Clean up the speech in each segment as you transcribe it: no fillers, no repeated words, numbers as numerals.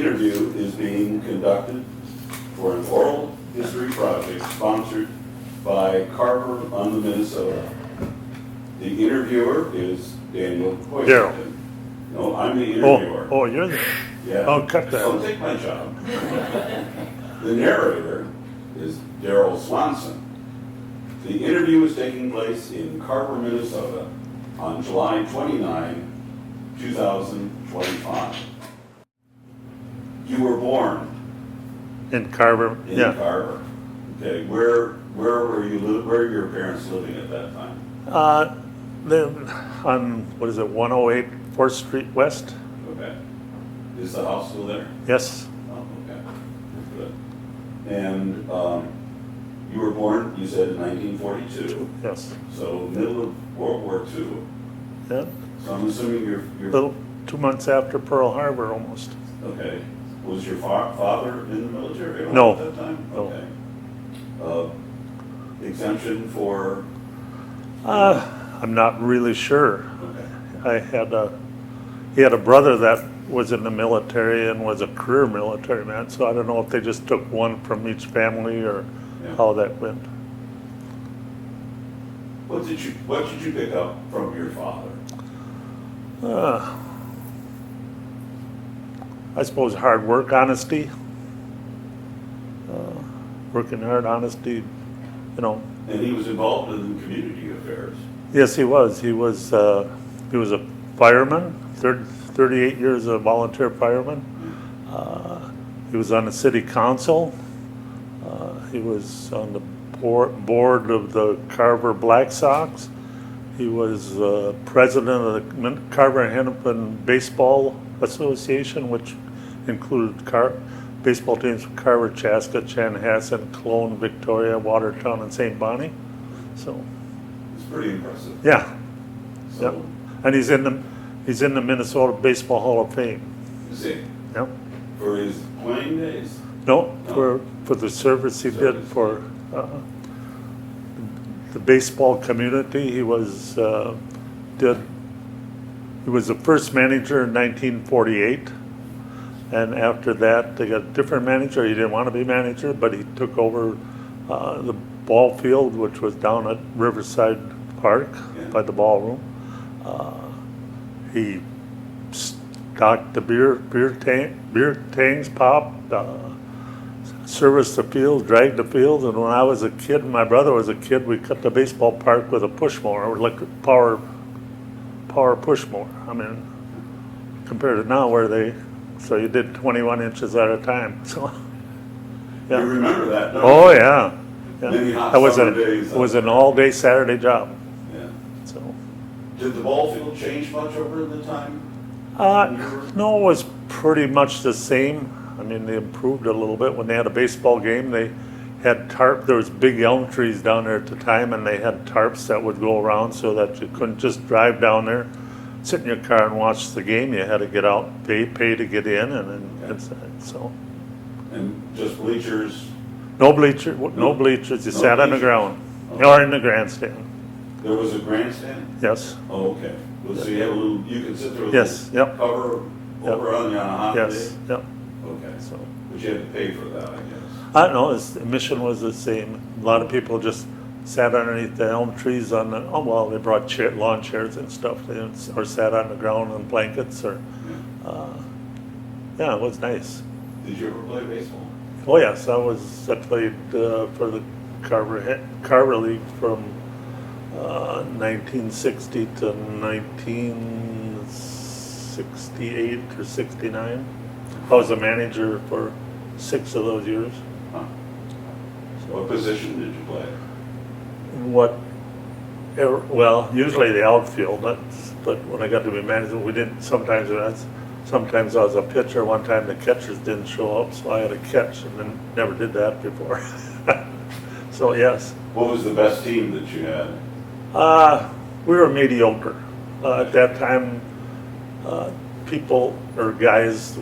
interview is being conducted for an oral history project sponsored by Carver on the Minnesota. The interviewer is Daniel Darrel. Hoyerton. No, I'm the interviewer. Oh, you're there. Yeah. Oh, cut that. Don't take my job. The narrator is Darrel Swanson. The interview is taking place in Carver, Minnesota on July 29, 2025. You were born In Carver, in yeah. Carver. Okay, where were you? Where were your parents living at that time? Then on, what is it, 108 4th Street West? Okay. Is the house still there? Yes. Oh, okay. Good. And you were born, you said, in 1942. Yes. So middle of World War II. Yeah. So I'm assuming you're Little 2 months after Pearl Harbor, almost. okay. Was your father in the military at all No. at that time? No. Okay. Exemption for? I'm not really sure. Okay. He had a brother that was in the military and was a career military man, so I don't know if they just took one from each family or Yeah. how that went. What did you pick up from your father? I suppose hard work, honesty, working hard, honesty, you know. And he was involved in community affairs. Yes, he was. He was a fireman, 38 years a volunteer fireman. He was on the city council. He was on the board of the Carver Black Sox. He was president of the Carver and Hennepin Baseball Association, which included baseball teams from Carver, Chaska, Chanhassen, Cologne, Victoria, Watertown, and St. Bonnie. So, It's pretty impressive. yeah. So, Yep. And he's in the Minnesota Baseball Hall of Fame. is he, Yep. for his playing days? No, for the service he did for the baseball community. He was the first manager in 1948, and after that they got a different manager. He didn't want to be manager, but he took over the ball field, which was down at Riverside Park by the ballroom. He stocked the beer tanks, popped, serviced the field, dragged the field, and when I was a kid and my brother was a kid, we cut the baseball park with a push mower, electric power push mower. I mean, compared to now so you did 21 inches at a time. So, You yeah. remember that, don't Oh you? yeah. Many hot That was summer days. it was an all-day Saturday job. Yeah. So, Did the ball field change much over the time? no, it was pretty much the same. I mean, they improved a little bit. When they had a baseball game, they had there was big elm trees down there at the time, and they had tarps that would go around so that you couldn't just drive down there, sit in your car and watch the game. You had to get out, pay to get in, and inside. So, And just bleachers? no bleachers. You sat on the ground or in the grandstand. There was a grandstand? Yes. Oh, okay. So you have you can sit there with Yes. a Yep. cover over on you on a hot Yes. day? Yep. Okay. So. But you had to pay for that, I guess. I don't know, the mission was the same. A lot of people just sat underneath the elm trees they brought lawn chairs and stuff, or sat on the ground on blankets, or, it was nice. Did you ever play baseball? Oh yes, I played for the Carver League from 1960 to 1968 or 69. I was a manager for 6 of those years. Huh. What position did you play? Well, usually the outfield, but when I got to be manager, we didn't, sometimes I was a pitcher. One time the catchers didn't show up, so I had to catch, and then never did that before. So yes. What was the best team that you had? We were mediocre. At that time,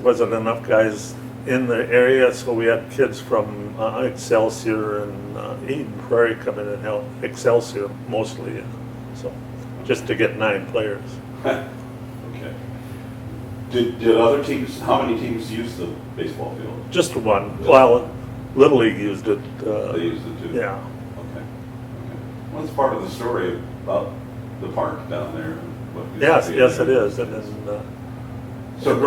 wasn't enough guys in the area, so we had kids from Excelsior and Eden Prairie come in and help. Excelsior mostly, so just to get 9 players. Okay. Did other teams, how many teams use the baseball field? Just one. Well, Little League used it. They used it too? Yeah. Okay. What's part of the story about the park down there? Yes, yes, it is. And then, so you're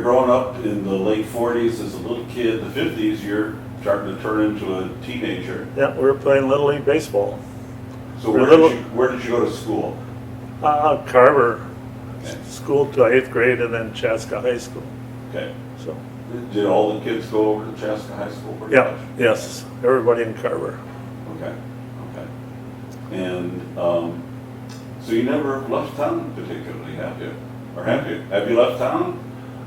growing up in the late 40s as a little kid. The 50s, you're starting to turn into a teenager. yeah, we were playing Little League baseball. So where did you go to school? Carver Okay. school to 8th grade, and then Chaska High School. Okay. So, Did all the kids go over to Chaska High School pretty yeah, much? yes, everybody in Carver. Okay. And so you never left town particularly, have you? Or have you? Have you left town?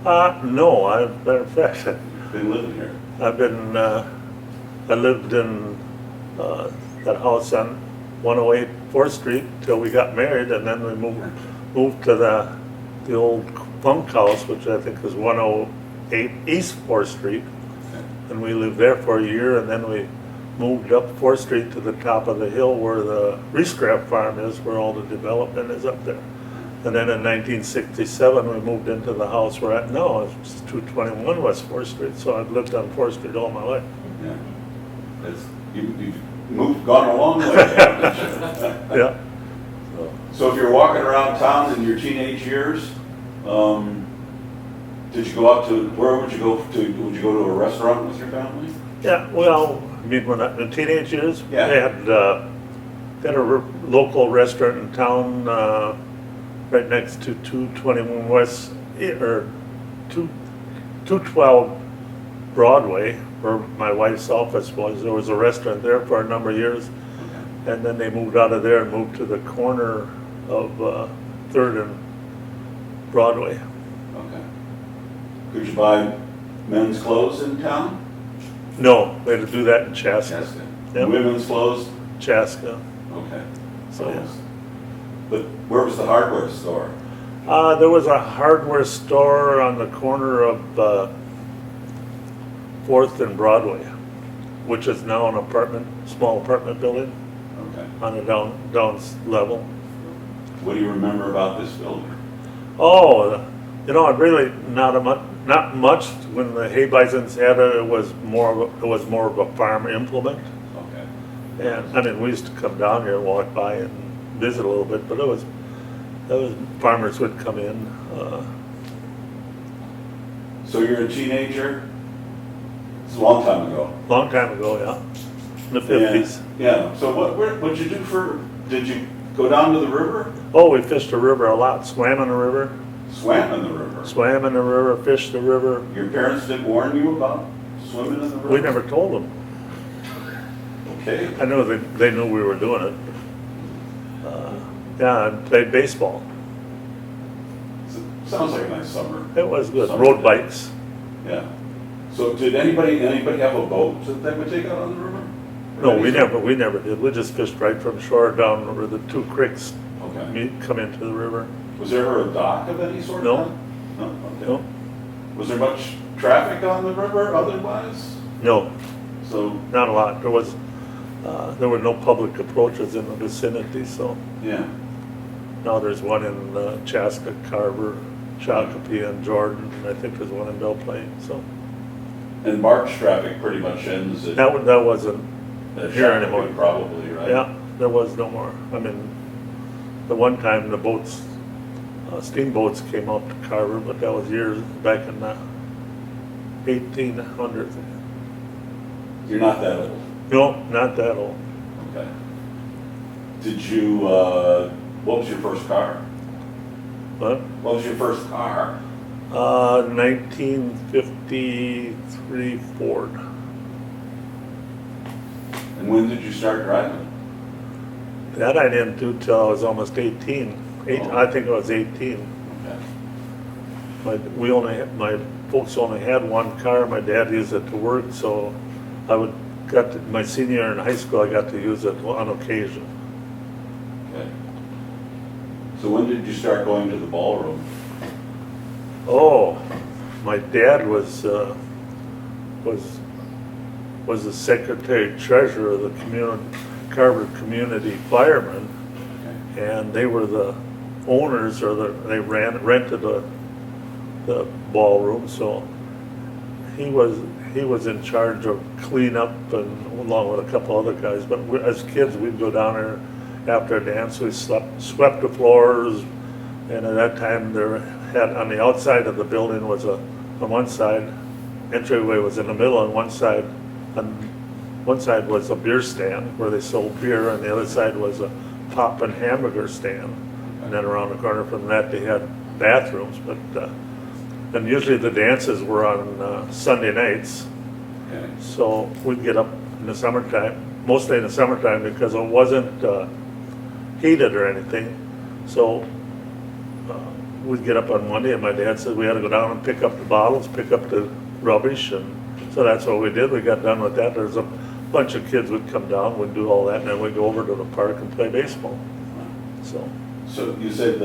No, matter of fact, Been living here? I've been, I lived in that house on 108 4th Street till we got married, and then we moved to the old bunkhouse, which I think is 108 East 4th Street. Okay. And we lived there for a year, and then we moved up 4th Street to the top of the hill where the Reescraft Farm is, where all the development is up there. And then in 1967, we moved into the house we're at now. It's 221 West 4th Street, so I've lived on 4th Street all my life. Yeah. You've gone a long way, haven't you? Yeah. So if you're walking around town in your teenage years, did you go out to, where would you go to? Would you go to a restaurant with your family? Yeah, well, I mean, when I, in the teenage years, Yeah. they had a local restaurant in town right next to 221 West, or 212 Broadway, where my wife's office was. There was a restaurant there for a number of years, Okay. and then they moved out of there and moved to the corner of 3rd and Broadway. Okay. Could you buy men's clothes in town? No, we had to do that in Chaska. Chaska. Yep. Women's clothes? Chaska. Okay. So, yeah. But where was the hardware store? There was a hardware store on the corner of 4th and Broadway, which is now an small apartment building Okay. on a down level. What do you remember about this building? Oh, you know, really not much. When the hay bisons had it, it was more of a farm implement. Okay. And I mean, we used to come down here and walk by and visit a little bit, but it was farmers would come in. So you're a teenager? It's a long time ago. Long time ago, yeah, in the 50s. Yeah. So what'd you do did you go down to the river? Oh, we fished the river a lot. Swam in the river. Swam in the river? Swam in the river, fished the river. Your parents didn't warn you about swimming in the river? We never told them. Okay. I know they knew we were doing it. Yeah, and played baseball. Sounds like a nice summer. It was good. Summer Rode day. bikes. Yeah. So did anybody have a boat that they would take out on the river? No, we never did. We just fished right from shore down where the two creeks Okay. come into the river. Was there ever a dock of any sort? No. down? No. Okay. No, Was there much traffic on the river otherwise? no, So not a lot. There were no public approaches in the vicinity, so yeah. now there's one in Chaska, Carver, Shakopee, and Jordan, and I think there's one in Belle Plaine, so. And March traffic pretty much ends at That wasn't at here Shakopee anymore. probably, right? Yeah, there was no more. I mean, the one time the boats, steamboats came up to Carver, but that was years back in the 1800s. You're not that old. No, not that old. Okay. Did you, what was your first car? But What was your first car? 1953 Ford. And when did you start driving? That I didn't do till I was almost 18. Oh. I think I was 18. Okay. My folks only had one car. My dad used it to work, so my senior year in high school, I got to use it on occasion. Okay. So when did you start going to the ballroom? Oh, my dad was the secretary treasurer of the Carver Community Firemen, Okay. and they were the owners, or they rented the ballroom, so he was in charge of cleanup and along with a couple other guys. But as kids, we'd go down there after a dance. We swept the floors, and at that time there had on the outside of the building was on one side entryway was in the middle, on one side was a beer stand where they sold beer, and the other side was a pop and hamburger stand. And then around the corner from that they had bathrooms, but and usually the dances were on Sunday nights. Okay. So we'd get up in the summertime, mostly in the summertime because it wasn't heated or anything. So we'd get up on Monday, and my dad said we had to go down and pick up the bottles, pick up the rubbish, and so that's what we did. We got done with that. There's a bunch of kids would come down, we'd do all that, and then we'd go over to the park and play baseball. So you said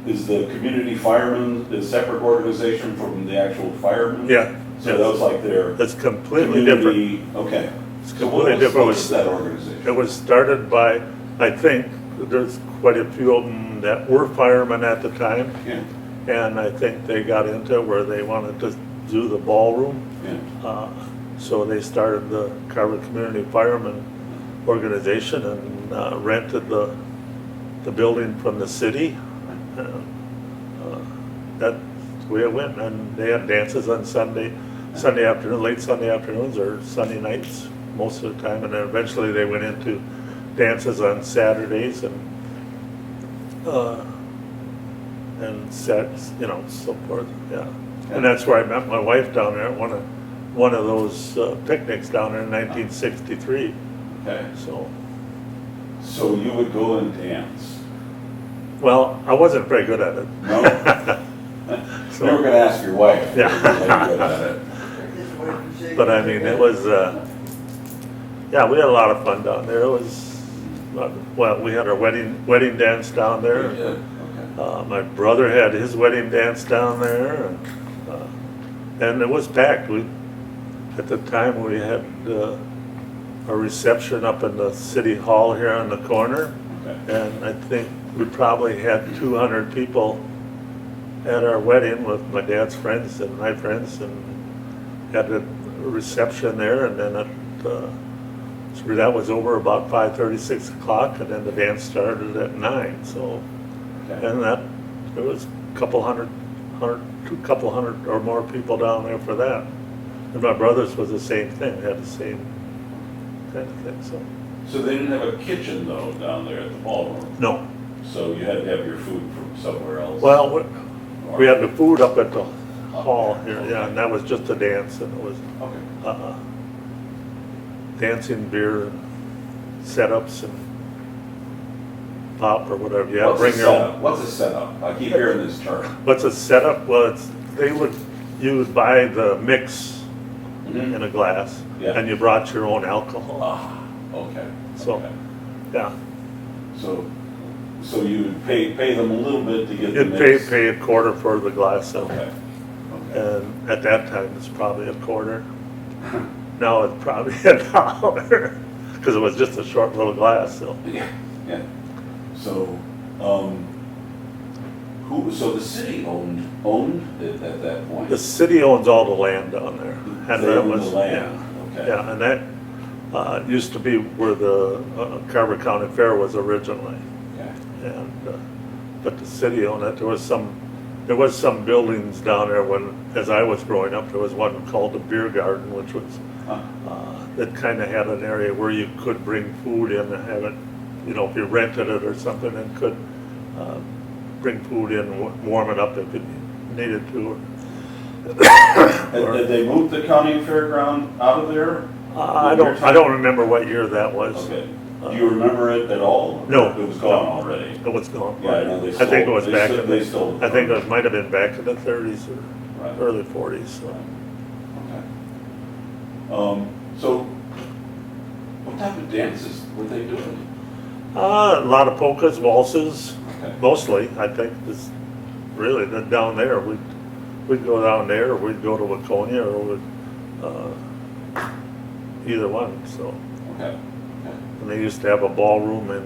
is the community firemen a separate organization from the actual firemen? Yeah. So that was like their It's completely community, different. Okay. It's So completely different. what was that organization? It was started by, I think, there's quite a few of them that were firemen at the time, Yeah, and I think they got into it where they wanted to do the ballroom. yeah. So they started the Carver Community Firemen Organization and rented the building from the city. That's the way it went, and they had dances on Sunday afternoon, late Sunday afternoons or Sunday nights most of the time, and then eventually they went into dances on Saturdays and sets, so forth. Yeah, and that's where I met my wife down there at one of those picnics down there in 1963. Okay. So you would go and dance? well, I wasn't very good at it. No? So- You were going to ask your wife. Yeah. If you were good at it. But I mean, it was, yeah, we had a lot of fun down there. It was, well, we had our wedding dance down there. Yeah, okay. My brother had his wedding dance down there, and it was packed. At the time, we had a reception up in the city hall here on the corner, Okay. and I think we probably had 200 people at our wedding with my dad's friends and my friends, and had a reception there, and then so that was over about 5:30, 6 o'clock, and then the dance started at 9. So, Okay. and there was a couple hundred or more people down there for that. And my brother's was the same thing, had the same kind of thing. So they didn't have a kitchen though down there at the ballroom? No, So you had to have your food from somewhere else? well, we had the food up at the hall here, yeah, and that was just a dance, and it was Okay. dancing, beer, and setups, and pop or whatever. Yeah, What's bring a your setup? own. What's a setup? I keep hearing this term. What's a setup? Well, you would buy the mix Mhm. in a glass, Yeah. and you brought your own alcohol. Ah, okay. So, Okay. yeah, So you would pay them a little bit to get the you'd mix? pay a quarter for the glass, Okay. Okay. and at that time it's probably a quarter. Now it's probably $1 because it was just a short little glass. So Yeah, yeah. So, so the city owned it at that point? the city owns all the land down there, and They that own was the land, yeah, okay. yeah, and that used to be where the Carver County Fair was originally. Okay. And but the city owned it. There was some buildings down there when, as I was growing up, there was one called the Beer Garden, which was Huh. that kind of had an area where you could bring food in and have it, if you rented it or something, and could bring food in, warm it up if you needed to. Had they moved the county fairground out of there? I don't remember what year that was. Okay. Do you remember it at all? No. It was gone already? It was gone. Yeah, I know they I think it was stole- back they in stole- they the, stole it I think from- it might have been back in the 30s or Right. early 40s. So. Okay. So what type of dances were they doing? A lot of polkas, waltzes, Okay. mostly. I think is really down there. We'd go down there, or we'd go to Waconia, or either one. So, Okay. Okay. and they used to have a ballroom in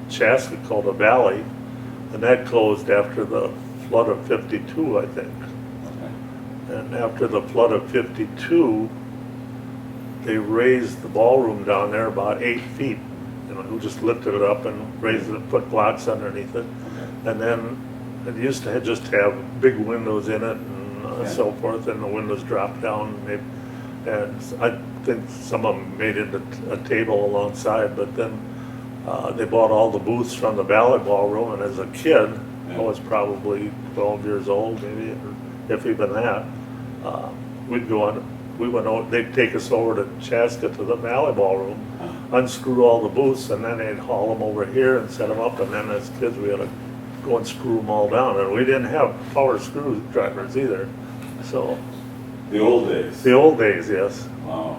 Chaska called the Valley, and that closed after the flood of 52, I think. Okay. And after the flood of 52, they raised the ballroom down there about 8 feet. You know, we just lifted it up and raised it, put blocks underneath it. Okay. And then it used to just have big windows in it and Yeah. so forth, and the windows dropped down. And I think some of them made it a table alongside, but then they bought all the booths from the ballet ballroom, and as a kid, Yeah. I was probably 12 years old, maybe, or if even that, we'd go on, we went out, they'd take us over to Chaska to the ballet ballroom, unscrew all the booths, and then they'd haul them over here and set them up, and then as kids, we had to go and screw them all down, and we didn't have power screwdrivers either, so, The old days. the old days, yes. Wow.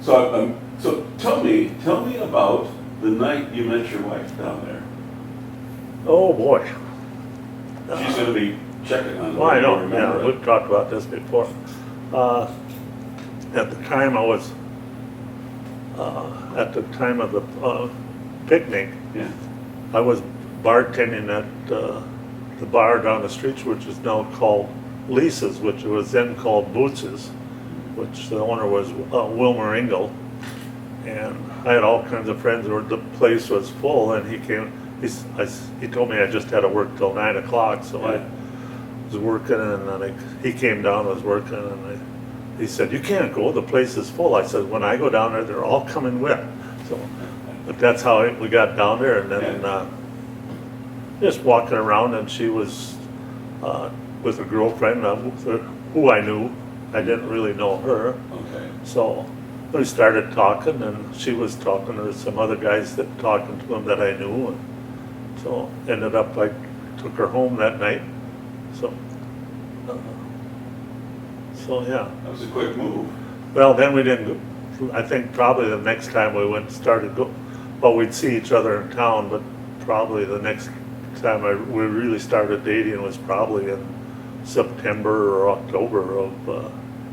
So tell me about the night you met your wife down there. Oh, boy. She's going to be checking on. Well, I whether you know, remember yeah, it. we've talked about this before. At the time I was, at the time of the picnic, Yeah. I was bartending at the bar down the street, which is now called Lisa's, which was then called Boots's, which the owner was Wilmer Engel. And I had all kinds of friends where the place was full, and he came, he told me I just had to work till 9 o'clock, so I was working, and then he came down, was working, and he said, "You can't go, the place is full." I said, "When I go down there, they're all coming with." So, but that's how we got down there, and then just walking around, and she was with a girlfriend who I knew. I didn't really know her. Okay. So we started talking, and she was talking to some other guys that talking to them that I knew, and so ended up I took her home that night. So, yeah. That was a quick move. Well, then we didn't. I think probably the next time we went well, we'd see each other in town, but probably the next time we really started dating was probably in September or October of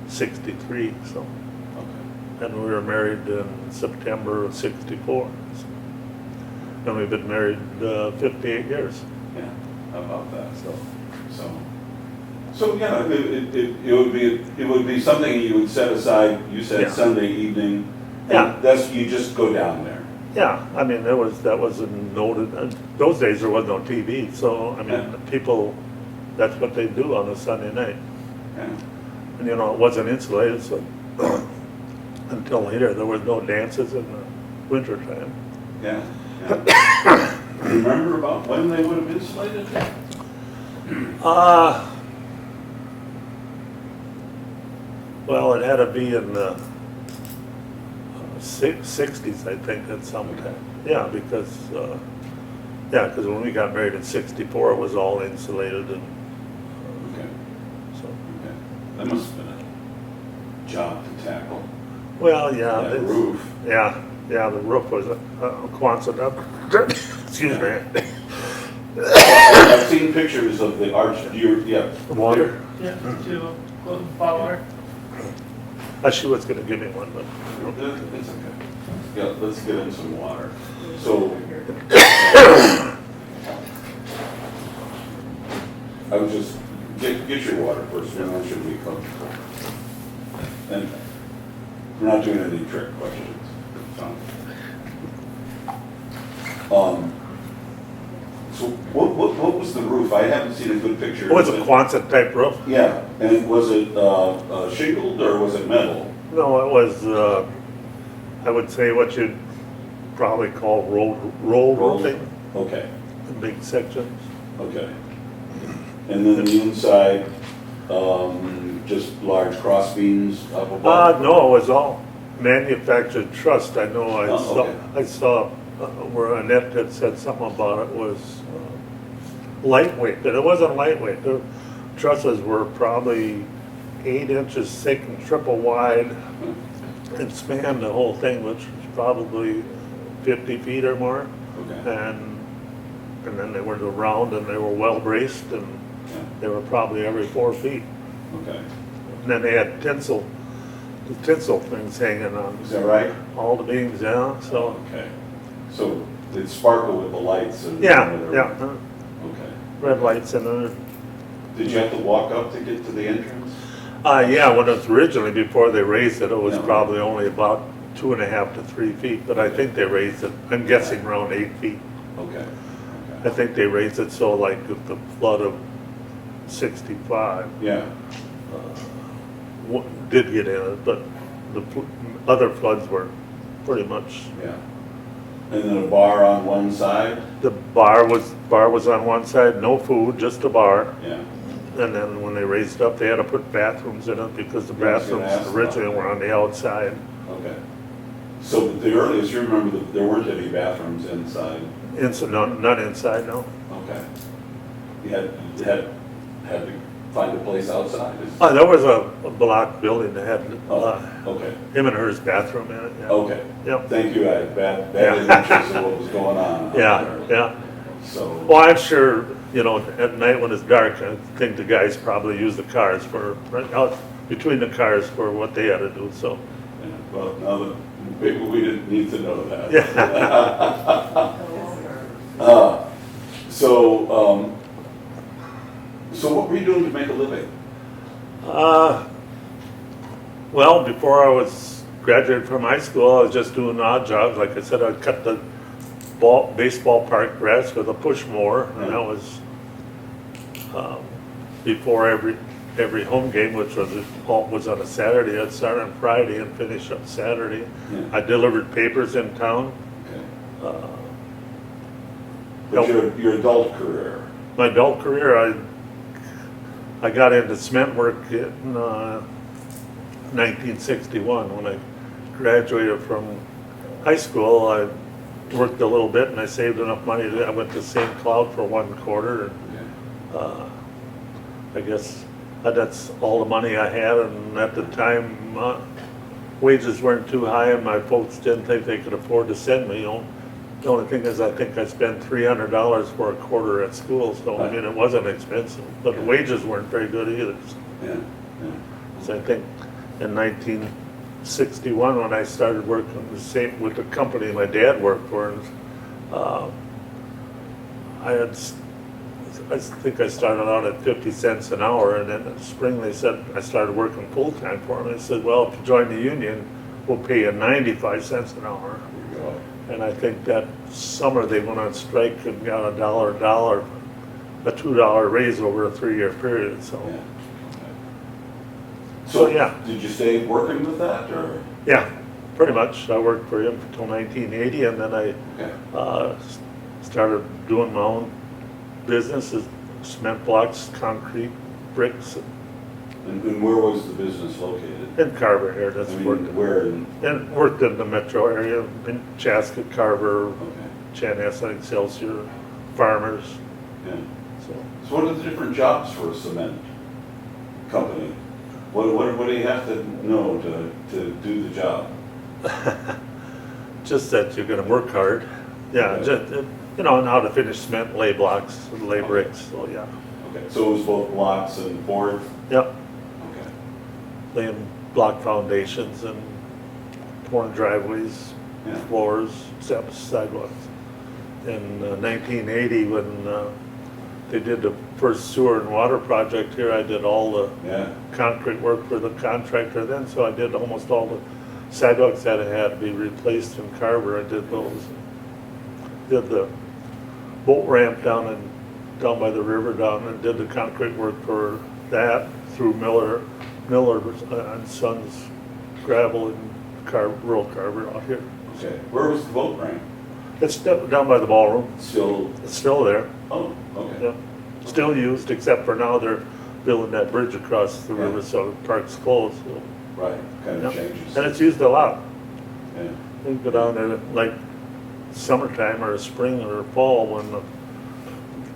'63. So. Okay. And we were married in September of '64. And we've been married 58 years. Yeah. How about that? So, So yeah, it would be something you would set aside. You said Yeah. Sunday evening. And Yeah. That's you just go down there. yeah, I mean, that was a noted, those days there was no TV, so, I mean, Yeah. people, that's what they do on a Sunday night. Yeah. And, you know, it wasn't insulated, so until later, there was no dances in the wintertime. Yeah. Yeah. Remember about when they would have insulated? Well, it had to be in the 60s, I think, at some time. Yeah, because when we got married in '64, it was all insulated, and Okay. so. Okay. That must have been a job to tackle. Well, yeah. That roof. Yeah, the roof was a Swanson up. Excuse me. I've seen pictures of the arch. Water. Yeah, to close the water. She was going to give me one, but. It's okay. Yeah, let's get in some water. So, I would just get your water first, and then should be comfortable. And we're not doing any trick questions. So what was the roof? I haven't seen a good picture. It was a Quonset type roof. Yeah, and was it shingled or was it metal? No, it was, I would say what you'd probably call roll roofing, Okay, in big sections. okay. And then the inside, just large cross beams up above? No, it was all manufactured truss. I know okay. I saw where Annette had said something about it was lightweight, but it wasn't lightweight. The trusses were probably 8 inches thick and triple wide and spanned the whole thing, which was probably 50 feet or more. Okay. And then they were round and they were well braced, and Yeah. they were probably every 4 feet. Okay, And then they had tinsel things hanging on is that right? all the beams, yeah, so, Okay, so it sparkled with the lights and. yeah, whatever. yeah. Okay. red lights in there. Did you have to walk up to get to the entrance? Yeah, when it was originally, before they raised it, it was Yeah. probably only about 2.5 to 3 feet, but I think they raised it, I'm guessing around 8 feet. Okay. I think they raised it so like with the flood of 65 Yeah, did get in it, but the other floods were pretty much, yeah. And then a bar on one side? the bar was on one side, no food, just a bar. Yeah. And then when they raised it up, they had to put bathrooms in it because the Yeah, I was gonna bathrooms ask originally about were on the outside. Okay. So the earliest, you remember that there weren't any bathrooms inside? Not inside, no. Okay. You had to find a place outside? There was a block building that had Oh, okay. him and her's bathroom in it, yeah. Okay. Yep. Thank you. I had bad Yeah. interest in what was going on. out Yeah, there. yeah. So, Well, I'm sure, you know, at night when it's dark, I think the guys probably use the cars for, right out between the cars for what they had to do, so. yeah, well, now that maybe we didn't need to know that. Yeah. So what were you doing to make a living? Well, before I was graduated from high school, I was just doing odd jobs. Like I said, I'd cut the baseball park grass with a push mower, and that was before every home game, which was on a Saturday. I'd start on Friday and finish up Saturday. Yeah. I delivered papers in town. Okay. But your adult career? My adult career, I got into cement work in 1961 when I graduated from high school. I worked a little bit and I saved enough money. I went to St. Cloud for 1 quarter. And, Okay. I guess that's all the money I had, and at the time wages weren't too high and my folks didn't think they could afford to send me. You know, the only thing is I think I spent $300 for a quarter at school, so I mean it wasn't expensive, but the wages weren't very good either. Yeah, yeah. So I think in 1961 when I started working with the company my dad worked for, I think I started out at 50 cents an hour, and then in the spring they said I started working full-time for them. They said, well, if you join the union, we'll pay you 95 cents an hour. There you go. And I think that summer they went on strike and got a $2 raise over a 3-year period, so. Yeah. So, yeah. Did you stay working with that, or? Yeah, pretty much. I worked for him until 1980, and then I Okay. started doing my own businesses, cement blocks, concrete, bricks, And where was the business located? in Carver here. That's I mean, worked. where in? And worked in the metro area, in Chaska, Carver, Okay. Chanhassen, Excelsior, Farmers. Yeah. So So what are the different jobs for a cement company? What do you have to know to do the job? just that you're going to work hard. Yeah, Okay. just, you know, and how to finish cement, lay blocks, and lay bricks. So yeah, Okay, so it was both blocks and board? yep, Okay. laying block foundations and pouring driveways, Yeah. floors, steps, sidewalks. In 1980, when they did the first sewer and water project here, I did all the Yeah. concrete work for the contractor then, so I did almost all the sidewalks that had to be replaced in Carver. I did those. Did the boat ramp down by the river down, and did the concrete work for that through Miller and Sons Gravel and rural Carver out here. Okay. Where was the boat ramp? It's down by the ballroom. Still, It's still there. oh, okay. Yeah. Still used, except for now they're building that bridge across the river, Yeah. so the park's closed. So, Right, kind yeah. of changes. And it's used a lot. Yeah. You can go down there like summertime or spring or fall when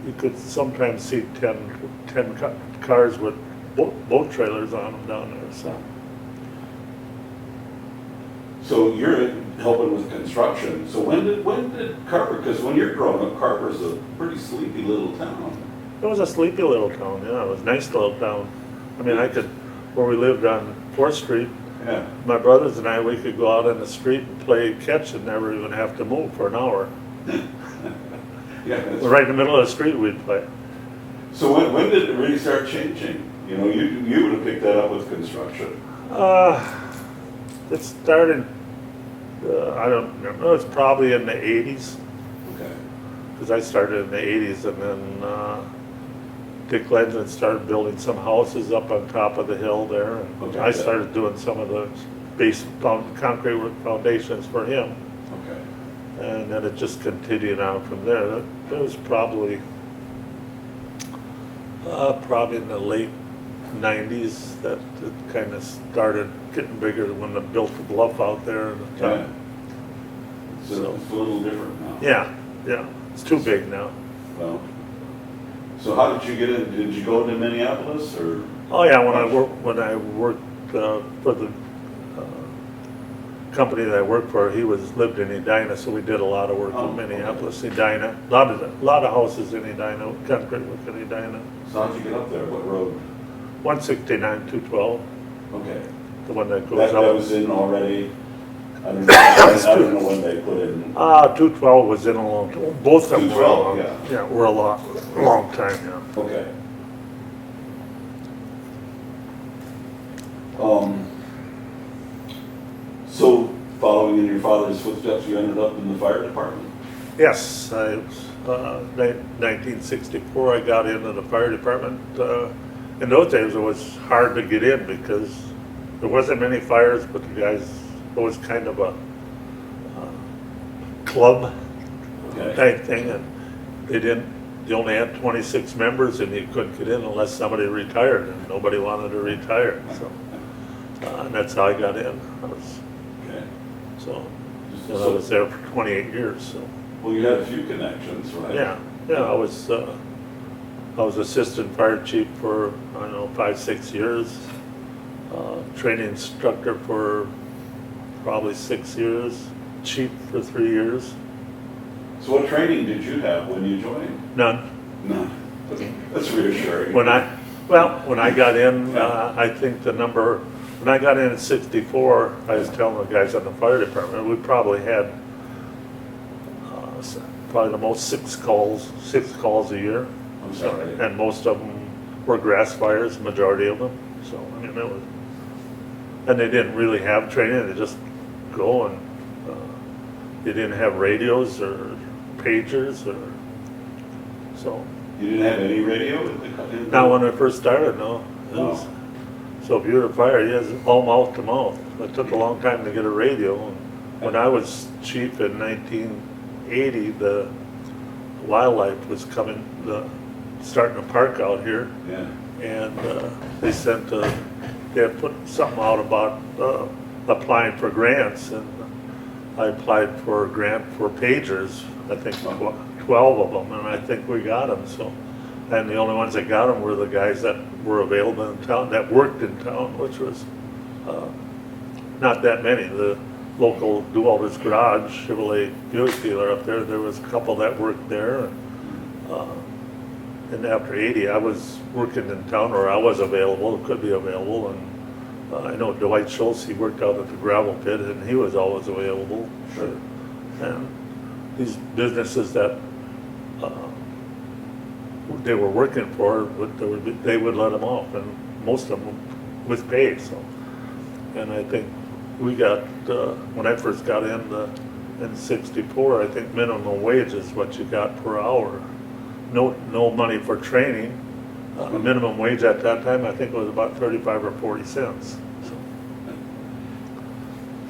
you could sometimes see 10 cars with boat trailers on them down there. So So you're helping with construction. So when did Carver, because when you're growing up, Carver's a pretty sleepy little town. it was a sleepy little town. Yeah, it was a nice little town. I mean, where we lived on 4th Street, Yeah. my brothers and I, we could go out in the street and play catch and never even have to move for an hour. Yeah. that's- Right in the middle of the street we'd play. So when did it really start changing? You know, you would have picked that up with construction. It started, I don't remember, it was probably in the 80s, Okay. because I started in the 80s, and then Dick Lenzen started building some houses up on top of the hill there. And Okay. I started doing some of the concrete work foundations for him. Okay. And then it just continued on from there. That was probably in the late 90s that it kind of started getting bigger when they built the bluff out there. And Yeah. So it's a little different now. yeah, it's too big now. Well, so how did you get in? Did you go to Minneapolis or? Oh yeah, when I worked for the company that I worked for, he lived in Edina, so we did a lot of work in Minneapolis, Edina. A lot of houses in Edina, concrete work in Edina. So how'd you get up there? What road? 169, 212, Okay. the one that goes That up. was in already. I don't know when they put in. 212 was in a long time. Both of them were 212, were a long time, yeah. Okay. So following in your father's footsteps, you ended up in the fire department. Yes, 1964 I got into the fire department. In those days it was hard to get in because there wasn't many fires, but the guys, it was kind of a club Okay. type thing, and they only had 26 members, and you couldn't get in unless somebody retired, and nobody wanted to retire, so and that's how I got in. Okay. I was there for 28 years, so. Well, you had a few connections, right? Yeah, I was assistant fire chief for, I don't know, 5-6 years. Training instructor for probably 6 years, chief for 3 years. So what training did you have when you joined? None. None. That's reassuring. When I got in, I think when I got in 64, I was telling the guys on the fire department, we probably had probably the most 6 calls a year. I'm sorry. And most of them were grass fires, majority of them. So, I mean, and they didn't really have training, they just go and, they didn't have radios or pagers so. You didn't have any radio in the Now, when I first started, no. It was, so if you were a fire, you was all mouth to mouth. It took a long time to get a radio. And when I was chief in 1980, the wildlife was starting to park out here. Yeah. And they had put something out about applying for grants, and I applied for a grant for pagers, I think 12 of them, and I think we got them. So, and the only ones that got them were the guys that were available in town, that worked in town, which was not that many. The local Duwalder's Garage Chevrolet Buick dealer up there, there was a couple that worked there. And after 80, I was working in town, or I was available, could be available, and I know Dwight Schultz, he worked out at the gravel pit, and he was always available. Sure. And these businesses that they were working for, they would let them off, and most of them with pay. So, and I think we got when I first got in '64, I think minimum wage is what you got per hour. No money for training. Minimum wage at that time, I think it was about 35 or 40 cents. So.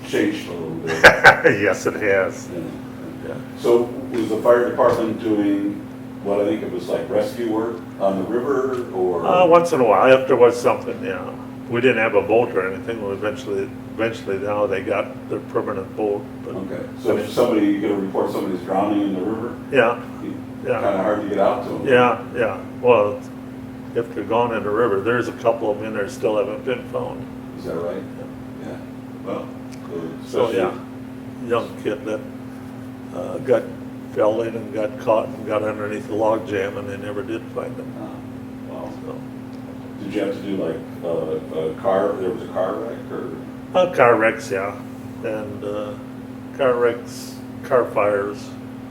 Changed a little bit. Yes, it has. Yeah. So was the fire department doing what I think it was like rescue work on the river, or? Once in a while, if there was something, yeah. We didn't have a boat or anything. Well, eventually now they got their permanent boat. But, Okay. So if you get a report somebody's drowning in the river? Yeah. Kind of hard to get out to them. Yeah. Well, if they're gone in the river, there's a couple of them in there still haven't been found. Is that right? Yeah. Well, So yeah, young kid that fell in and got caught and got underneath the log jam, and they never did find him. Wow. So, Did you have to do like a car? There was a car wreck, or? car wrecks, yeah, and car wrecks, car fires.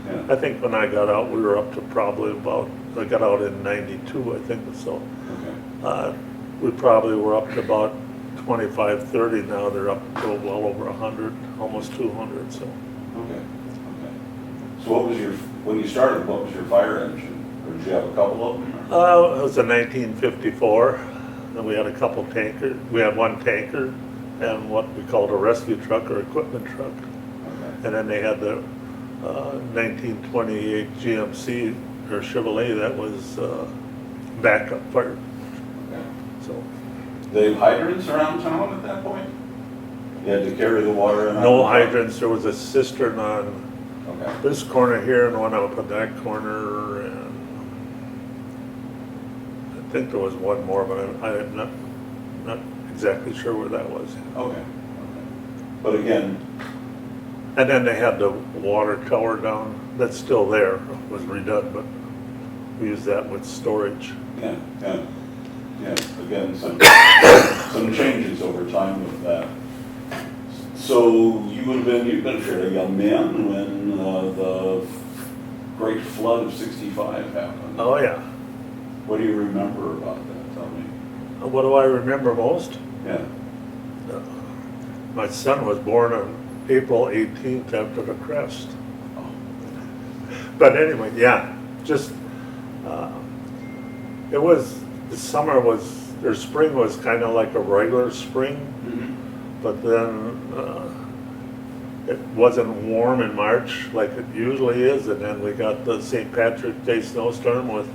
Yeah. I think when I got out, we were up to probably about, I got out in 92, I think, so. Okay. We probably were up to about 25, 30, now they're up to well over 100, almost 200, so. Okay. Okay. So what was your, when you started, what was your fire engine? Or did you have a couple of them? Or? It was a 1954, and we had a couple tankers, we had one tanker and what we called a rescue truck or equipment truck. Okay. And then they had the 1928 GMC or Chevrolet that was backup fire, Okay. so. They have hydrants around town at that point? You had to carry the water in? No hydrants, there was a cistern on Okay. this corner here and one up at that corner, and I think there was one more, but I'm not exactly sure where that was. Okay. Okay. But again, And then they had the water tower down, that's still there, was redone, but we use that with storage. yeah, yeah, yeah, again, some changes over time with that. So you've been a fairly young man when the great flood of '65 happened. Oh, yeah. What do you remember about that? Tell me. What do I remember most? Yeah, My son was born on April 18th after the crest. oh, But anyway, yeah, just, it was, the summer was, or spring was kind of like a regular spring, but then it wasn't warm in March like it usually is, and then we got the St. Patrick's Day snowstorm with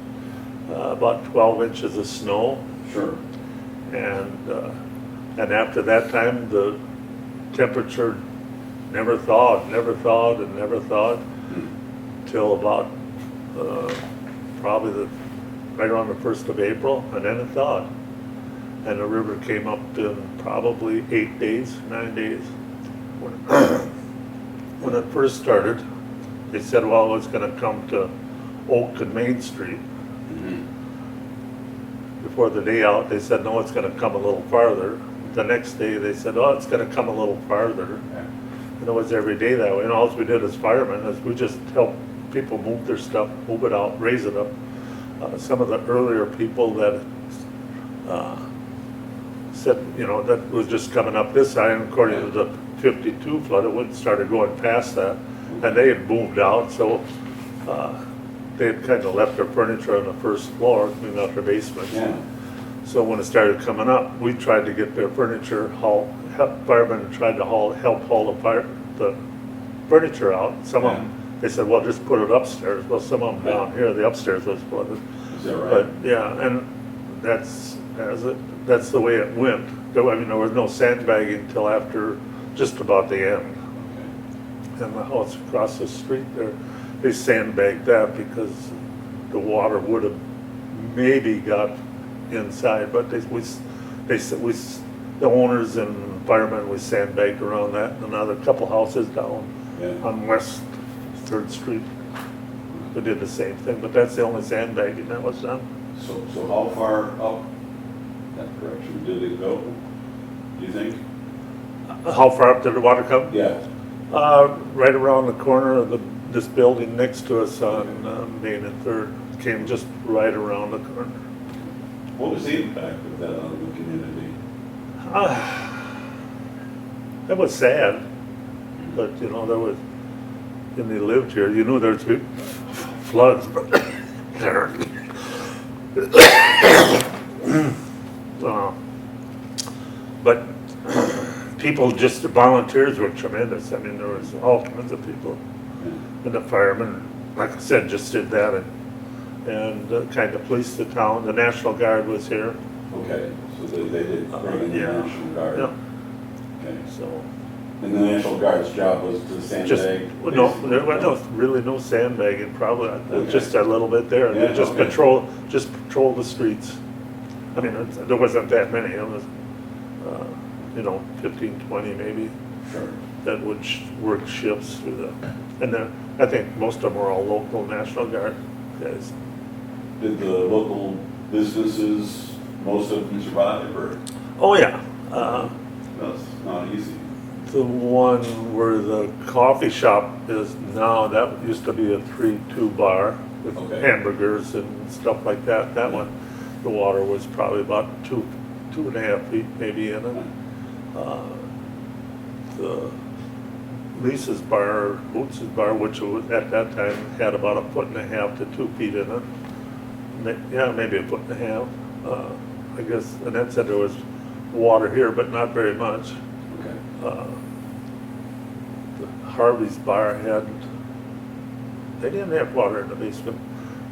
about 12 inches of snow, sure. and after that time, the temperature never thawed, till about probably right around the 1st of April, and then it thawed. And the river came up in probably 8 days, 9 days. When it first started, they said, well, it's gonna come to Oak and Main Street. Before the day out, they said, no, it's gonna come a little farther. The next day, they said, oh, it's gonna come a little farther. Okay. And it was every day that way. And all we did as firemen is we just helped people move their stuff, move it out, raise it up. Some of the earlier people that said, you know, that was just coming up this side, and according to the 52 flood, it wouldn't started going past that. And they had moved out, so they had kind of left their furniture on the first floor, cleaned out their basement. Yeah, So when it started coming up, we tried to get their furniture hauled. Firemen tried to help haul the furniture out. Some of them, they said, well, just put it upstairs. Well, some of them down here, the upstairs was flooded. is that right? But yeah, and that's the way it went. I mean, there was no sandbagging till after just about the end. Okay. And the house across the street there, they sandbagged that because the water would have maybe got inside, but the owners and firemen, we sandbagged around that, and another couple houses down Yeah. on West 3rd Street. We did the same thing, but that's the only sandbagging that was done. So how far up that direction did it go, do you think? How far up did the water come? Yeah, Right around the corner of this building next to us on Main and 3rd. Came just right around the corner. what was the impact of that on the community? It was sad, but you know, there was, and they lived here, you know, there's big floods, but there. But people, just the volunteers were tremendous. I mean, there was all kinds of people. And the firemen, like I said, just did that and kind of policed the town. The National Guard was here. Okay, so they did bring in the Yeah. National Guard. Yeah. Okay, So and the National Guard's job was to just, sandbag? no, there was really no sandbagging, probably, Okay. just a little bit there. Yeah, They just okay. patrol the streets. I mean, there wasn't that many. It was, 15, 20 maybe, Sure. that would work shifts through the, and then I think most of them were all local National Guard guys. Did the local businesses, most of them survive, or Oh, yeah. that's not easy? The one where the coffee shop is now, that used to be a 3-2 bar with Okay. hamburgers and stuff like that. That one, the water was probably about 2.5 feet maybe in it. The Lisa's bar, Boots's bar, which was, at that time had about 1.5 to 2 feet in it. Yeah, maybe 1.5. I guess Annette said there was water here, but not very much. Okay. The Harvey's bar they didn't have water in the basement.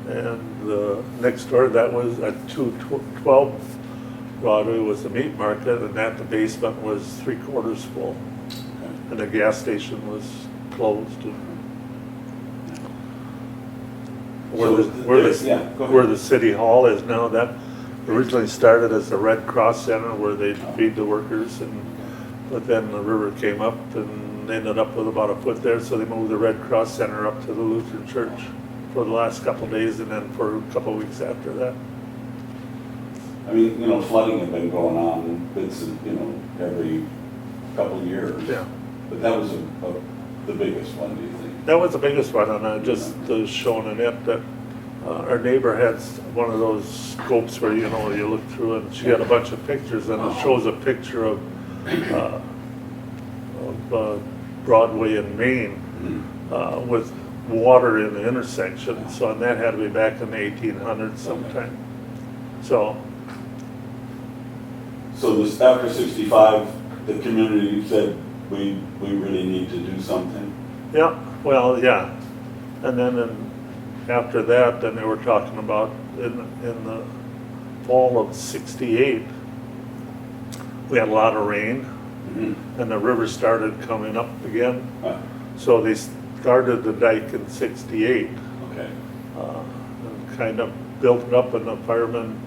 And the next door, that was at 212 Broadway was the meat market, and that the basement was 3/4 full. Okay. And the gas station was closed. So yeah, go ahead. Where the city hall is now, that originally started as the Red Cross Center where they'd feed the workers, but then the river came up and they ended up with about a foot there, so they moved the Red Cross Center up to the Lutheran Church for the last couple of days and then for a couple of weeks after that. I mean, flooding had been going on, bits of, every couple of years. Yeah. But that was the biggest one, do you think? That was the biggest one, and I just shown Annette that our neighbor had one of those scopes where you look through, and she had a bunch of pictures, and it shows a picture of Broadway in Maine with water in the intersection. So, and that had to be back in the 1800s sometime. So this after 65, the community said we really need to do something. yeah, well, yeah, and then after that, then they were talking about in the fall of '68, we had a lot of rain, and the river started coming up again. So they started the dike in '68, Okay. and kind of built it up, and the firemen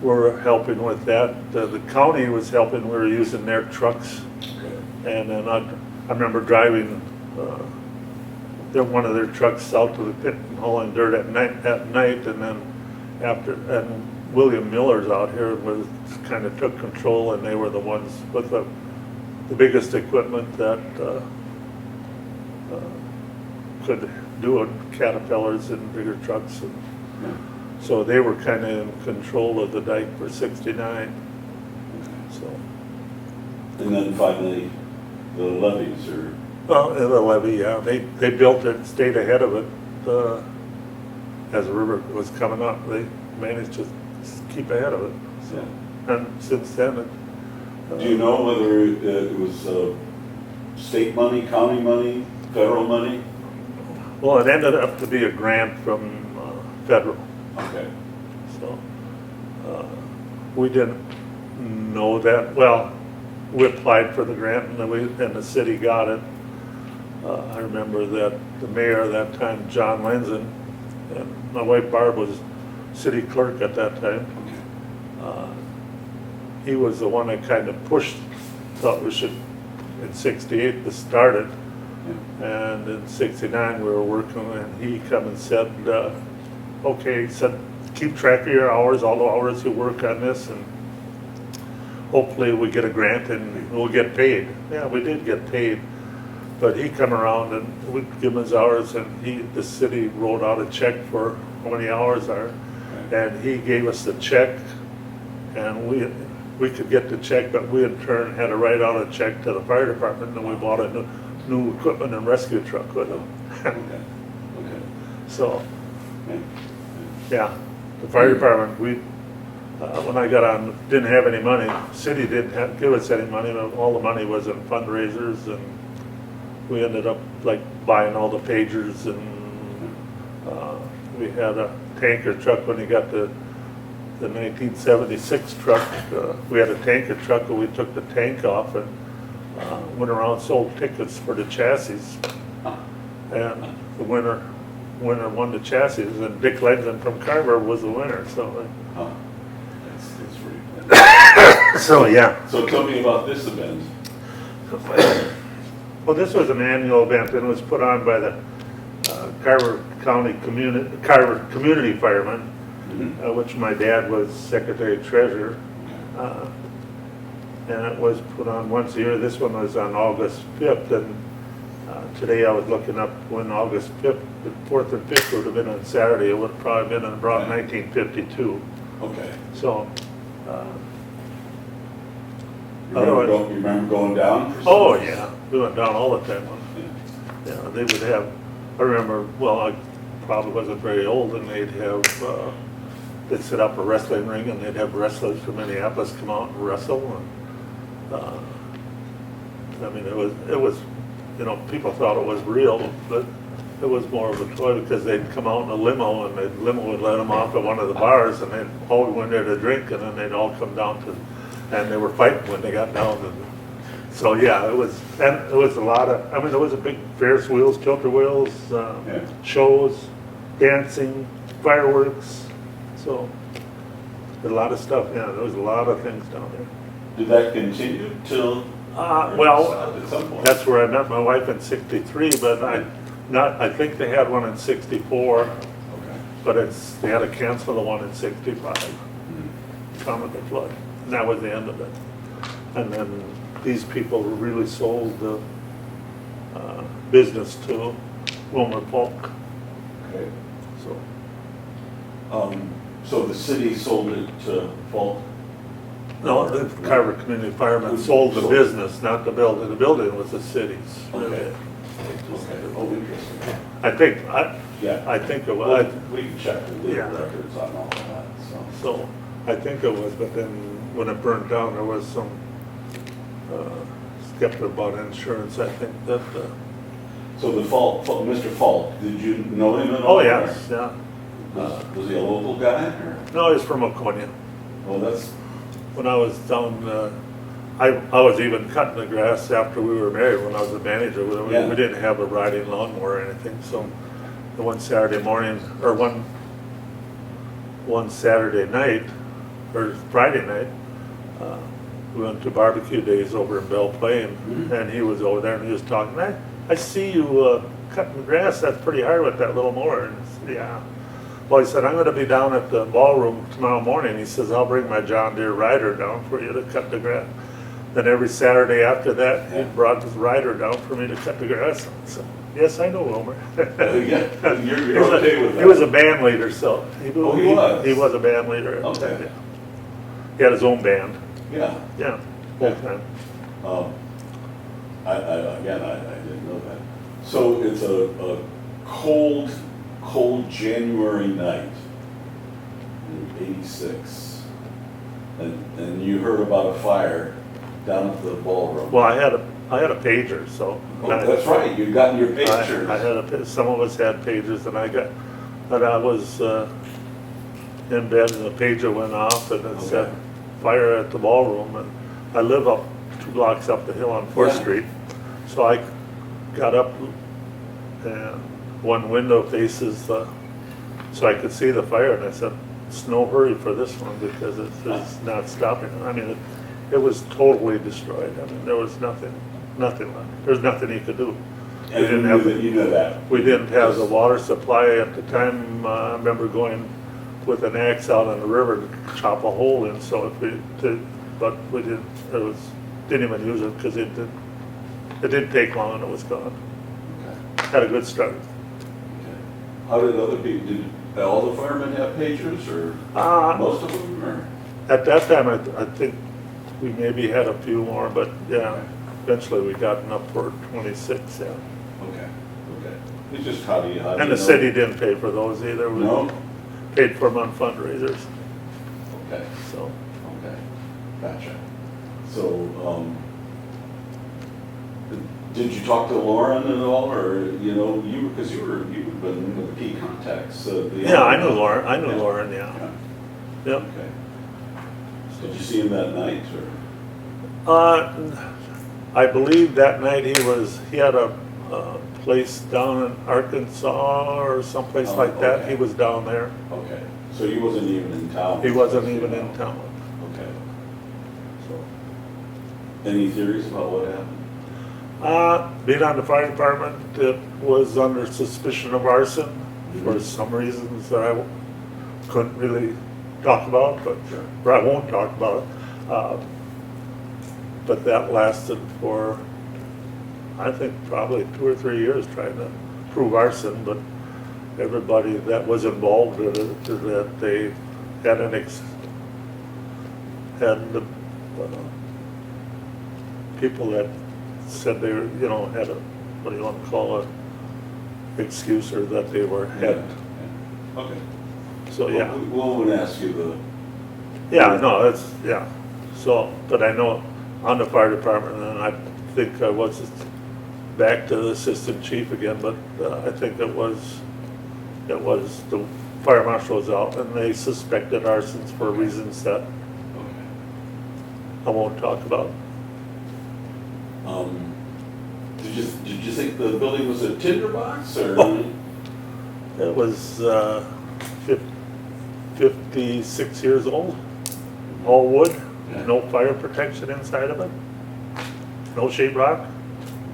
were helping with that. The county was helping. We were using their trucks, Okay. and then I remember driving one of their trucks out to the pit and hauling dirt at night, and then and William Miller's out here was kind of took control, and they were the ones with the biggest equipment that could do it, Caterpillars and bigger trucks. And so they were kind of in control of the dike for '69. So. And then finally, the levees are. Well, the levee, yeah, they built it, stayed ahead of it as the river was coming up. They managed to keep ahead of it. So, and since then, Do you know whether it was state money, county money, federal money? well, it ended up to be a grant from federal. Okay. So we didn't know that. Well, we applied for the grant, and the city got it. I remember that the mayor at that time, John Lenzen, and my wife Barb was city clerk at that time. He was the one that kind of thought we should, in '68 to start it. And in '69 we were working, and he come and said, okay, he said, keep track of your hours, all the hours you work on this, and hopefully we get a grant and we'll get paid. Yeah, we did get paid. But he come around and we'd give him his hours, and the city wrote out a check for how many hours are. And he gave us the check, and we could get the check, but we in turn had to write out a check to the fire department, and we bought a new equipment and rescue truck with them. Okay. So, yeah, the fire department, when I got on, didn't have any money. City didn't give us any money. All the money was in fundraisers, and we ended up like buying all the pagers, and we had a tanker truck when he got the 1976 truck. We had a tanker truck, and we took the tank off and went around and sold tickets for the chassis. And the winner won the chassis, and Dick Lenzen from Carver was the winner. So, That's pretty cool. so yeah. So tell me about this event. Well, this was an annual event, and it was put on by the Carver Community Firemen, which my dad was Secretary Treasurer. and it was put on once a year. This one was on August 5th, and today I was looking up when August 5th, the 4th and 5th would have been on Saturday. It would have probably been in about 1952. Okay. So, You remember going down? for oh some- yeah, we went down all the time. Yeah. Yeah, they would have, I remember, well, I probably wasn't very old, and they'd have, they'd set up a wrestling ring, and they'd have wrestlers from Minneapolis come out and wrestle, and, I mean, it was, you know, people thought it was real, but it was more of a toy, because they'd come out in a limo, and the limo would let them off at one of the bars, and they'd all go in there to drink, and then they'd all come down to, and they were fighting when they got down, and so, yeah, it was a lot of, I mean, there was a big Ferris wheels, tilter wheels, shows, dancing, fireworks, so, a lot of stuff, yeah, there was a lot of things down there. Did that continue till? Well, At some point? that's where I met my wife in '63, but I think they had one in '64, Okay. but they had to cancel the one in '65, time of the flood, and that was the end of it. And then these people really sold the business to Wilmer Polk, Okay. so. So the city sold it to Falk? No, the Carver Community Firemen sold the Sold. business, not the building. The building was the city's. Okay. really. Okay. Oh, interesting. I think it Well, was, we can check the legal Yeah. records on all of that, so. so, I think it was, but then when it burned down, there was some skeptic about insurance, I think that, So the Mr. Falk, did you know him at all? oh, yes, yeah. Was he a local guy or? No, he's from Oconia. Well, that's, When I was down, I was even cutting the grass after we were married, when I was a manager. We Yeah. didn't have a riding lawnmower or anything, so the one Saturday morning, or one Saturday night, or Friday night, we went to barbecue days over in Belle Plaine, and he was over there, and he was talking, I see you cutting grass, that's pretty hard with that little mower. And I said, yeah. Well, he said, I'm gonna be down at the ballroom tomorrow morning. He says, I'll bring my John Deere rider down for you to cut the grass. Then every Saturday after that, he brought his rider down for me to cut the grass. So, yes, I know Wilmer. yeah, you're He was okay with that? He was a band leader, so. Oh, he was? He was a band leader. Okay. Yeah. He had his own band, Yeah. yeah, full time. I didn't know that. So it's a cold January night in '86, and you heard about a fire down at the ballroom. Well, I had a pager, so. Oh, that's right, you got your pictures. I had some of us had pagers, and I was in bed, and the pager went off, and it said, fire at the ballroom, and I live up 2 blocks up the hill on 4th Yeah. Street. So I got up, and one window faces, so I could see the fire, and I said, it's no hurry for this one, because it's not stopping. I mean, it was totally destroyed. I mean, there was nothing left. There's nothing you could do. And you knew that. We didn't have the water supply at the time. I remember going with an axe out on the river to chop a hole in, so but we didn't even use it, because it didn't take long and it was gone. Okay. Had a good start. Okay. How did other people, did all the firemen have pagers, or most of them, or? At that time, I think we maybe had a few more, but yeah, eventually we got enough for 26, yeah. Okay. It's just how do you And know? the city didn't pay for those either. We No? paid for them on fundraisers, Okay. so. Okay, gotcha. So, did you talk to Lauren at all, or, because you've been with the key contacts? Yeah, I knew Lauren, Yeah. Lauren, yeah. Yeah, Yep. okay. Did you see him that night, or? I believe that night he had a place down in Arkansas or someplace Oh, like that. okay. He was down there. Okay, so he wasn't even in town? He wasn't even in town. Okay. So, Any theories about what happened? being on the fire department, it was under suspicion of arson for some reasons that I couldn't really talk about, but Sure. or I won't talk about it. but that lasted for, I think, probably 2 or 3 years trying to prove arson, but everybody that was involved in it, that they had had the people that said they were, had a, what do you want to call it, excuse, or that they were had. Yeah. Okay. So, yeah. We'll ask you the. Yeah, no, it's, yeah. So, but I know on the fire department, and I think I was back to the assistant chief again, but I think it was the fire marshal was out, and they suspected arsons for reasons that Okay. I won't talk about. Did you think the building was a tinderbox or? Oh. It was 56 years old, all wood, Yeah. no fire protection inside of it, no sheetrock,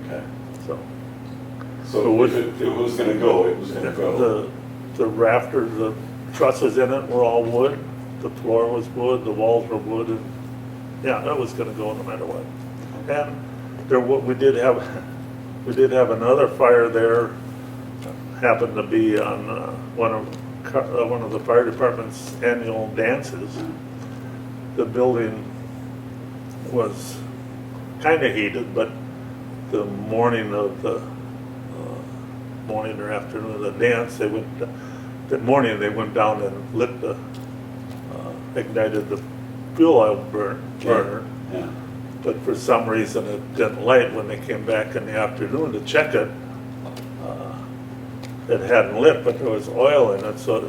Okay. so. So if it was gonna go, it was gonna go. The rafters, the trusses in it were all wood, the floor was wood, the walls were wood, and, yeah, that was gonna go no matter what. And we did have another fire there, happened to be on one of the fire department's annual dances. The building was kind of heated, but the morning of the morning or afternoon of the dance, that morning they went down and lit ignited the fuel oil burner. Yeah. But for some reason it didn't light. When they came back in the afternoon to check it, it hadn't lit, but there was oil in it, so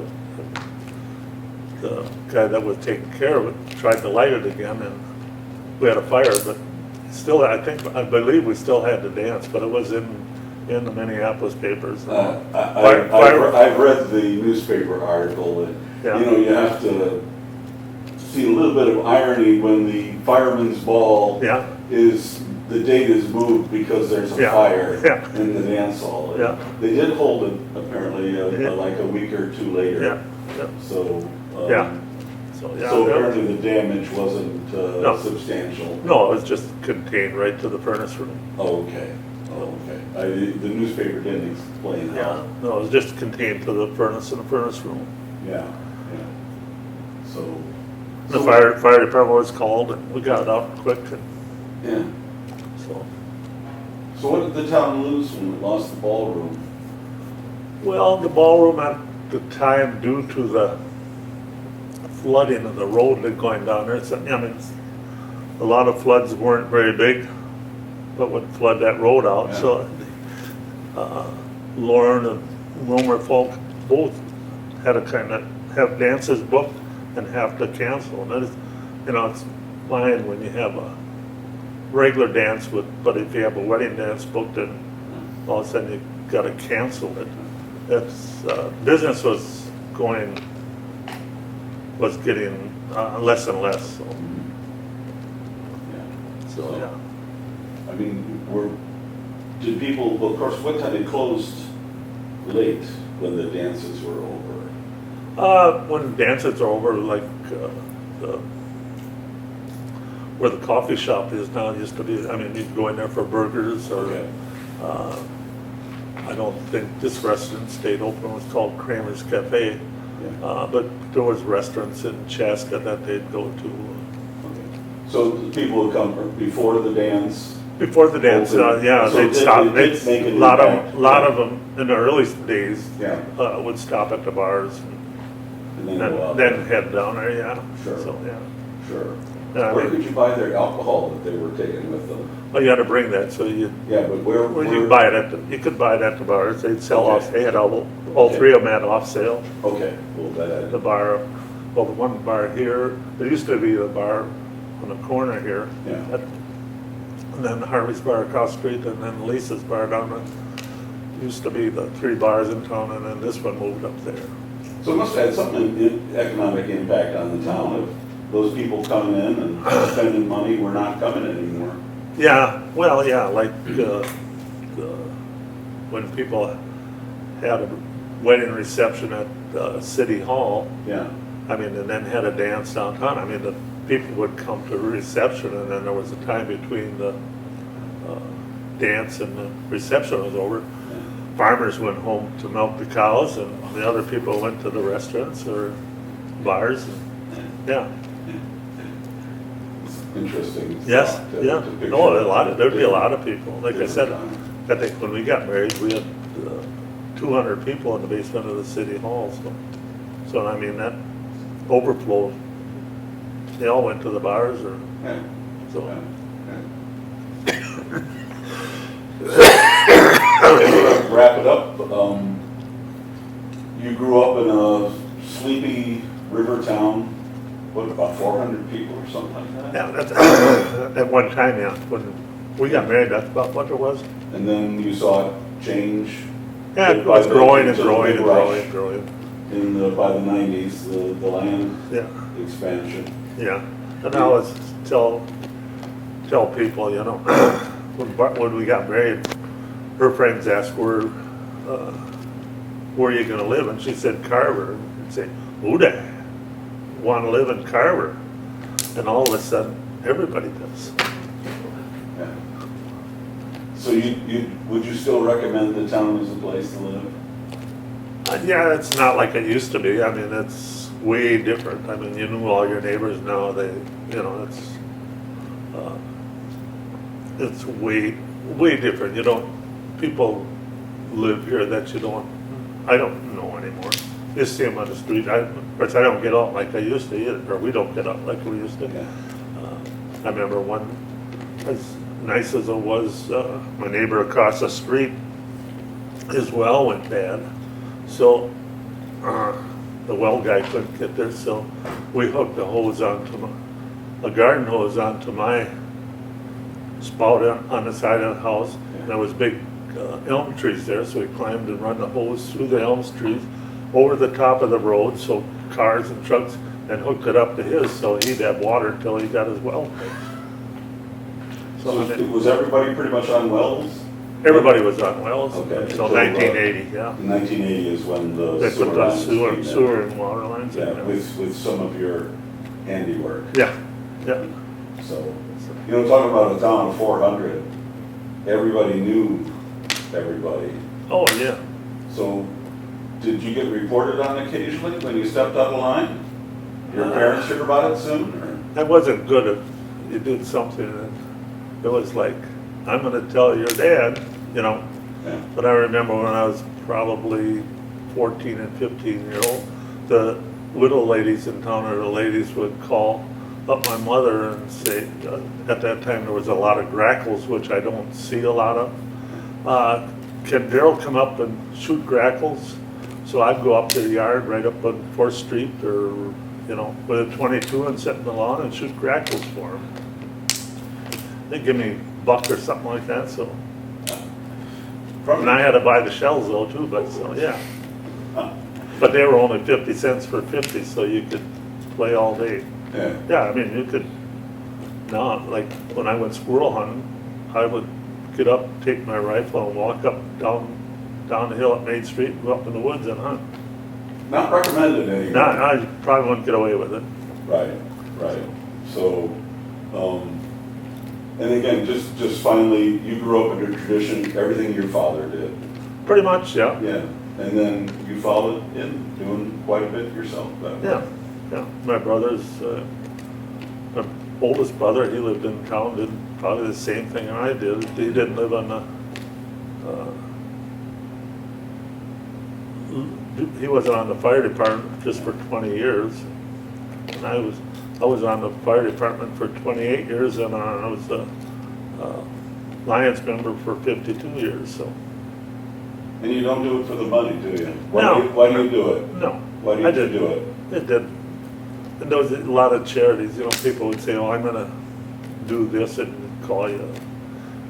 the guy that was taking care of it tried to light it again, and we had a fire, but still, I believe we still had to dance, but it was in the Minneapolis papers. I've read the newspaper article, and Yeah. you have to see a little bit of irony when the fireman's ball Yeah, the date is moved because there's a Yeah. fire Yeah. in the dance hall. And Yeah. They did hold it apparently Yeah. like a week or two later. yeah, yeah, So, Yeah. so, yeah. so that- apparently the damage wasn't No. substantial. No, it was just contained right to the furnace room. Oh, okay. Oh, okay. The newspaper didn't explain Yeah, how. no, it was just contained to the furnace in the furnace room. Yeah, yeah. So. The fire department was called, and we got it out quick, and Yeah. so. So what did the town lose when it lost the ballroom? Well, the ballroom at the time, due to the flooding of the road that going down there, a lot of floods weren't very big, but would flood that road out. Yeah. So Lauren and Wilmer folk both had to kind of have dances booked and have to cancel. And that is, it's fine when you have a regular dance but if you have a wedding dance booked, and all of a sudden you got to cancel it. That's business was getting less and less. So yeah. I mean, did people, well, of course, what time they closed late when the dances were over? When dances are over, like where the coffee shop is now, it used to be, you'd go in there for burgers or, Okay. I don't think this restaurant stayed open. It was called Kramer's Cafe. Yeah. But there was restaurants in Chaska that they'd go to. Okay. So the people would come before the dance? Before the dance, Open. yeah, So they'd stop. it did make an A lot impact. of them in the early days Yeah. would stop at the bars And then go out? then head down there, yeah. Sure. So, yeah. Sure. Yeah, Where could you buy their alcohol that they were taking with them? Well, you had to bring that, so you Yeah, but where? you could buy it you could buy it at the bars. They'd sell Okay. off. They had all Okay. three of them had off sale. Okay, well, The bar, well, the one bar here, there used to be a bar on the corner here. Yeah. And then Harvey's bar across the street, and then Lisa's bar down there. Used to be the 3 bars in town, and then this one moved up there. So it must have had some economic impact on the town of those people coming in and spending money were not coming anymore. Yeah, well, yeah, like when people had a wedding reception at City Hall, Yeah, and then had a dance downtown. people would come to a reception, and then there was a time between the dance and the reception was over. Farmers went home to milk the cows, and the other people went to the restaurants or bars. And, yeah. Interesting. Yes. thought to- Yeah. to picture No, there'd be a lot of different- people. Like I different said, time. I think when we got married, we had 200 people in the basement of the city hall. So I mean, that overflowed. They all went to the bars or Yeah. so. Yeah. To wrap it up, you grew up in a sleepy river town, what, about 400 people or something like that? Yeah, that's at one time, yeah. When we got married, that's about what it was. And then you saw it change? Yeah, it by was the- growing and to the growing big and rush growing and growing. by the 90s, the land Yeah, expansion. yeah. And I always tell people, you know, when we got married, her friends asked where are you gonna live? And she said Carver. And say, who the want to live in Carver? And all of a sudden, everybody does. Yeah. So would you still recommend the town as a place to live? Yeah, it's not like it used to be. I mean, it's way different. I mean, you knew all your neighbors now. It's way different. People live here that I don't know anymore. You see them on the street. Of course, I don't get out like I used to either, or we don't get out like we used to. Yeah. I remember one, as nice as it was, my neighbor across the street, his well went bad. So the well guy couldn't get there, so we hooked a garden hose onto my spout on the side of the house. And there was big elm trees there, so we climbed and run the hose through the elm trees over the top of the road, so cars and trucks, and hooked it up to his, so he'd have water until he got his well fixed. So I mean, was everybody pretty much on wells? everybody was on wells Okay. until 1980, yeah. In 1980 is when the They sewer put the lines came in. sewer and water lines in Yeah, there. with some of your handiwork. Yeah, yeah. So, talking about a town of 400, everybody knew everybody. Oh, yeah. So, did you get reported on occasionally when you stepped out of line? Your parents heard about it soon, or? That wasn't good if you did something and it was like, I'm gonna tell your dad, Yeah. But I remember when I was probably 14 and 15-year-old, the little ladies in town or the ladies would call up my mother and say, at that time there was a lot of grackles, which I don't see a lot of. Can Darrel come up and shoot grackles? So I'd go up to the yard right up on 4th Street or, with a .22 and sit in the lawn and shoot grackles for him. They'd give me $1 or something like that, so. And I had to buy the shells though too, but so, yeah. But they were only 50 cents for 50, so you could play all day. Yeah. Yeah, I mean, you could, now, like, when I went squirrel hunting, I would get up, take my rifle and walk up down the hill at Main Street, and go up in the woods and hunt. Not recommended anymore. Now, I probably wouldn't get away with it. Right. So, and again, just finally, you grew up under tradition, everything your father did. Pretty much, yeah. Yeah. And then you followed in, doing quite a bit yourself. Yeah. My brother's, my oldest brother, he lived in town, did probably the same thing I did. He didn't live on he wasn't on the fire department just for 20 years. And I was on the fire department for 28 years, and I was a Lions member for 52 years, so. And you don't do it for the money, do you? No. Why do you do it? No. Why I did you didn't. do it? It did. And there was a lot of charities, people would say, oh, I'm gonna do this, and call you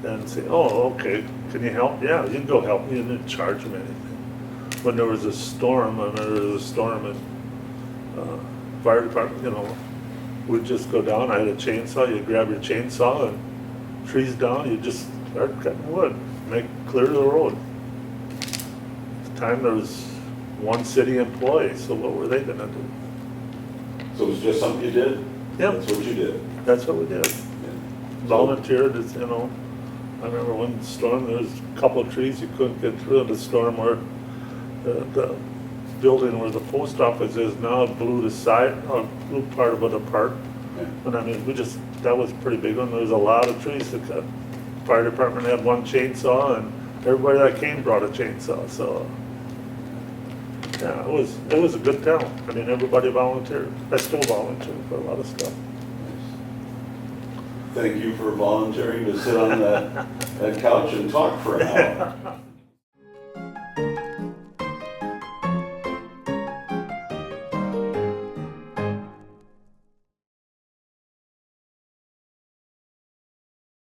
and say, oh, okay, can you help? Yeah, you can go help me, you didn't charge them anything. When there was a storm, and fire department, we'd just go down, I had a chainsaw, you grab your chainsaw and trees down, you just start cutting wood, clear the road. At the time there was one city employee, so what were they gonna do? So it was just something you did? Yep. That's what you did. That's what we did. Yeah. Volunteered, it's, you know, I remember one storm, there was a couple of trees you couldn't get through in the storm where the building where the post office is now blew the side, blew part of it apart. Yeah. And I mean, that was a pretty big one, there was a lot of trees that cut. Fire department had one chainsaw and everybody that came brought a chainsaw, so. Yeah, it was a good town. I mean, everybody volunteered. I still volunteer for a lot of stuff. Thank you for volunteering to sit on that couch and talk for an hour.